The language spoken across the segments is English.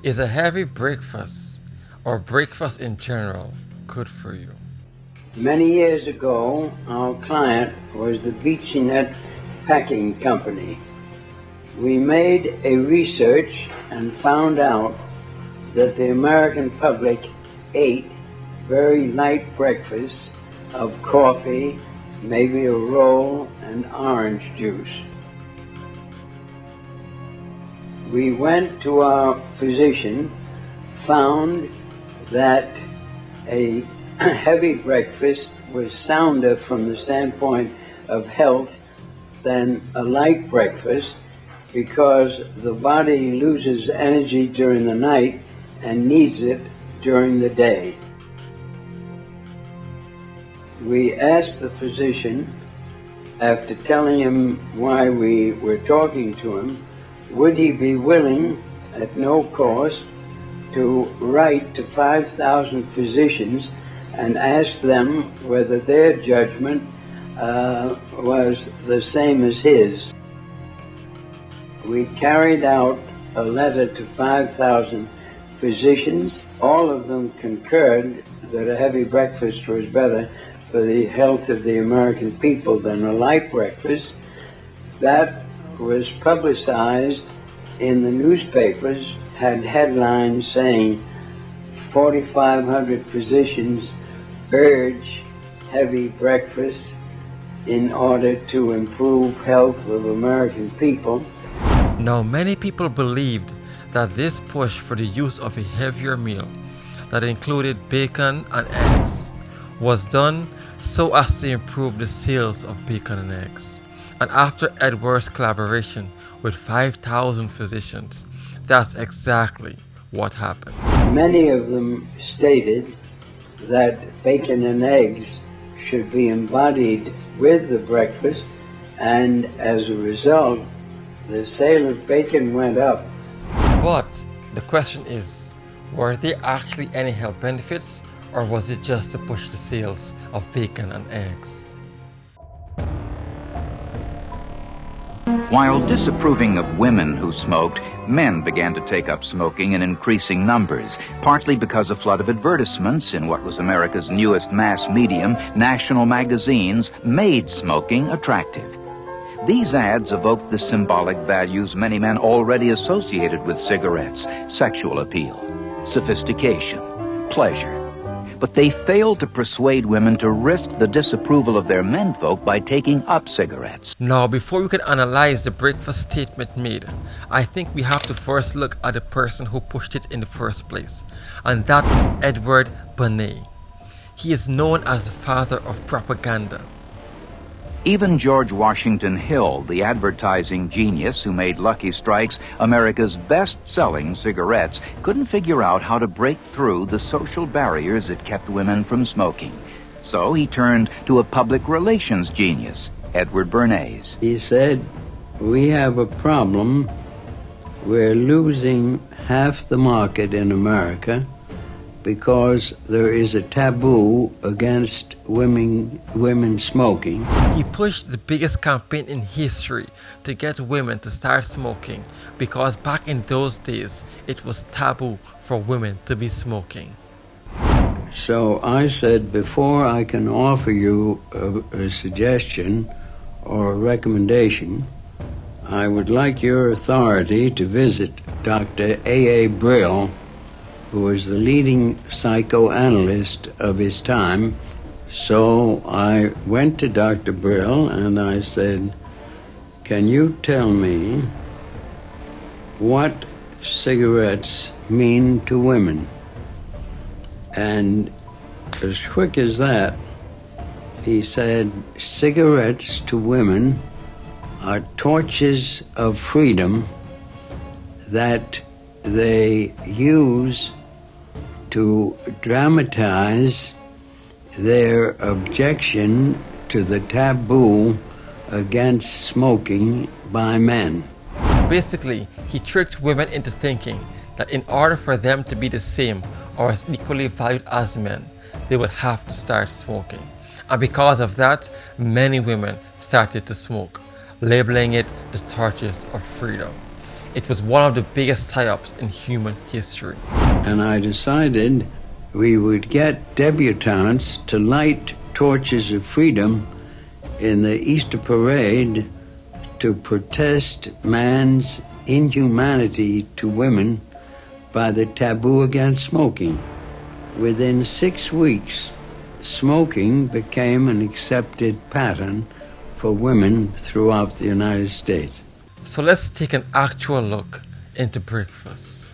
Is a heavy breakfast or breakfast in general good for you? Many years ago, our client was the Beach-Net Packing Company. We made a research and found out that the American public ate very light breakfasts of coffee, maybe a roll, and orange juice. We went to our physician, found that a heavy breakfast was sounder from the standpoint of health than a light breakfast because the body loses energy during the night and needs it during the day. We asked the physician, after telling him why we were talking to him, would he be willing, at no cost, to write to 5,000 physicians and ask them whether their judgment was the same as his. We carried out a letter to 5,000 physicians. All of them concurred that a heavy breakfast was better for the health of the American people than a light breakfast. That was publicized in the newspapers, had headlines saying 4,500 physicians urge heavy breakfast in order to improve health of American people. Now, many people believed that this push for the use of a heavier meal that included bacon and eggs was done so as to improve the sales of bacon and eggs. And after Edwards' collaboration with 5,000 physicians, that's exactly what happened. Many of them stated that bacon and eggs should be embodied with the breakfast, and as a result, the sale of bacon went up. But the question is, were there actually any health benefits, or was it just to push the sales of bacon and eggs? While disapproving of women who smoked, men began to take up smoking in increasing numbers, partly because a flood of advertisements in what was America's newest mass medium, national magazines, made smoking attractive. These ads evoked the symbolic values many men already associated with cigarettes: sexual appeal, sophistication, pleasure. But they failed to persuade women to risk the disapproval of their menfolk by taking up cigarettes. Now, before we can analyze the breakfast statement made, I think we have to first look at the person who pushed it in the first place, and that was Edward Bernays. He is known as the father of propaganda. Even George Washington Hill, the advertising genius who made Lucky Strikes America's best-selling cigarettes, couldn't figure out how to break through the social barriers that kept women from smoking. So he turned to a public relations genius, Edward Bernays. He said, we have a problem. We're losing half the market in America because there is a taboo against women smoking. He pushed the biggest campaign in history to get women to start smoking because back in those days it was taboo for women to be smoking. So I said, before I can offer you a suggestion or a recommendation, I would like your authority to visit Dr. A.A. Brill, who was the leading psychoanalyst of his time. So I went to Dr. Brill and I said, can you tell me what cigarettes mean to women? And as quick as that, he said, cigarettes to women are torches of freedom that they use to dramatize their objection to the taboo against smoking by men. Basically, he tricked women into thinking that in order for them to be the same or as equally valued as men, they would have to start smoking. And because of that, many women started to smoke, labeling it the torches of freedom. It was one of the biggest psyops in human history. And I decided we would get debutantes to light torches of freedom in the Easter parade to protest man's inhumanity to women by the taboo against smoking. Within 6 weeks, smoking became an accepted pattern for women throughout the United States. So let's take an actual look into breakfast.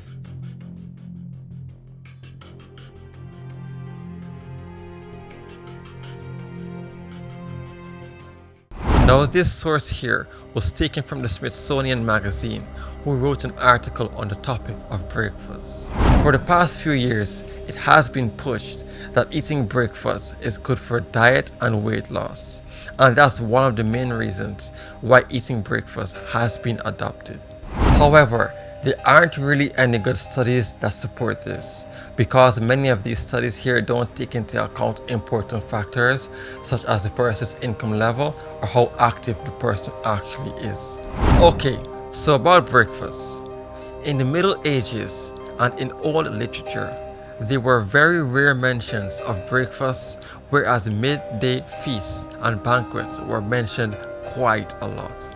Now this source here was taken from the Smithsonian Magazine, who wrote an article on the topic of breakfast. For the past few years, it has been pushed that eating breakfast is good for diet and weight loss, and that's one of the main reasons why eating breakfast has been adopted. However, there aren't really any good studies that support this, because many of these studies here don't take into account important factors such as the person's income level or how active the person actually is. Okay, so about breakfast. In the Middle Ages and in old literature, there were very rare mentions of breakfast, whereas midday feasts and banquets were mentioned quite a lot.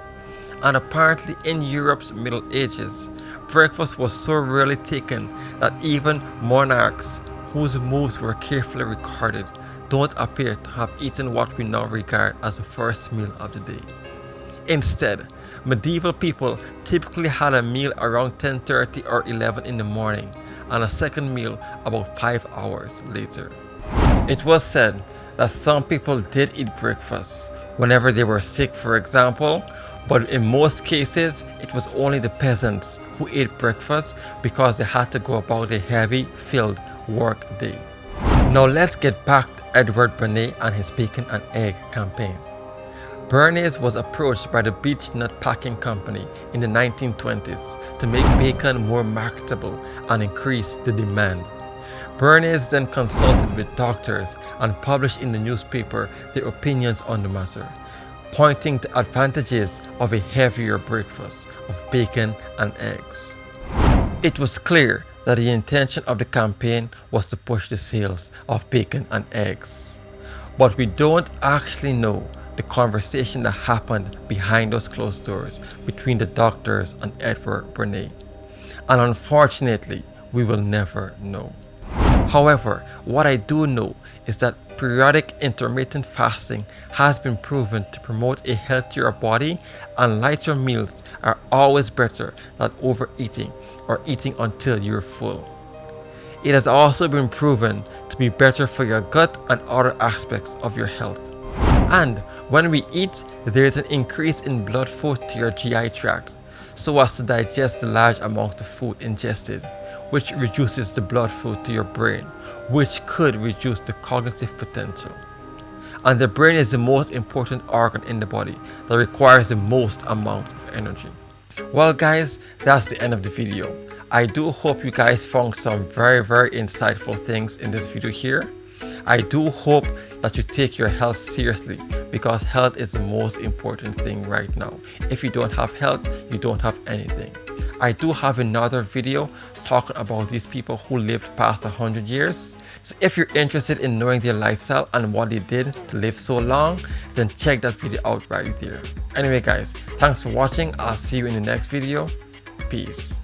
And apparently in Europe's Middle Ages, breakfast was so rarely taken that even monarchs whose moves were carefully recorded don't appear to have eaten what we now regard as the first meal of the day. Instead, medieval people typically had a meal around 10:30 or 11 in the morning and a second meal about 5 hours later. It was said that some people did eat breakfast whenever they were sick, for example, but in most cases it was only the peasants who ate breakfast because they had to go about a heavy filled work day. Now let's get back to Edward Bernays and his bacon and egg campaign. Bernays was approached by the Beech Nut Packing Company in the 1920s to make bacon more marketable and increase the demand. Bernays then consulted with doctors and published in the newspaper their opinions on the matter, pointing to advantages of a heavier breakfast of bacon and eggs. It was clear that the intention of the campaign was to push the sales of bacon and eggs. But we don't actually know the conversation that happened behind those closed doors between the doctors and Edward Bernays. And unfortunately, we will never know. However, what I do know is that periodic intermittent fasting has been proven to promote a healthier body, and lighter meals are always better than overeating or eating until you're full. It has also been proven to be better for your gut and other aspects of your health. And when we eat, there is an increase in blood flow to your GI tract, so as to digest the large amounts of food ingested, which reduces the blood flow to your brain, which could reduce the cognitive potential. And the brain is the most important organ in the body that requires the most amount of energy. Well guys, that's the end of the video. I do hope you guys found some very insightful things in this video here. I do hope that you take your health seriously, because health is the most important thing right now. If you don't have health, you don't have anything. I do have another video talking about these people who lived past 100 years. So if you're interested in knowing their lifestyle and what they did to live so long, then check that video out right there. Anyway guys, thanks for watching. I'll see you in the next video. Peace.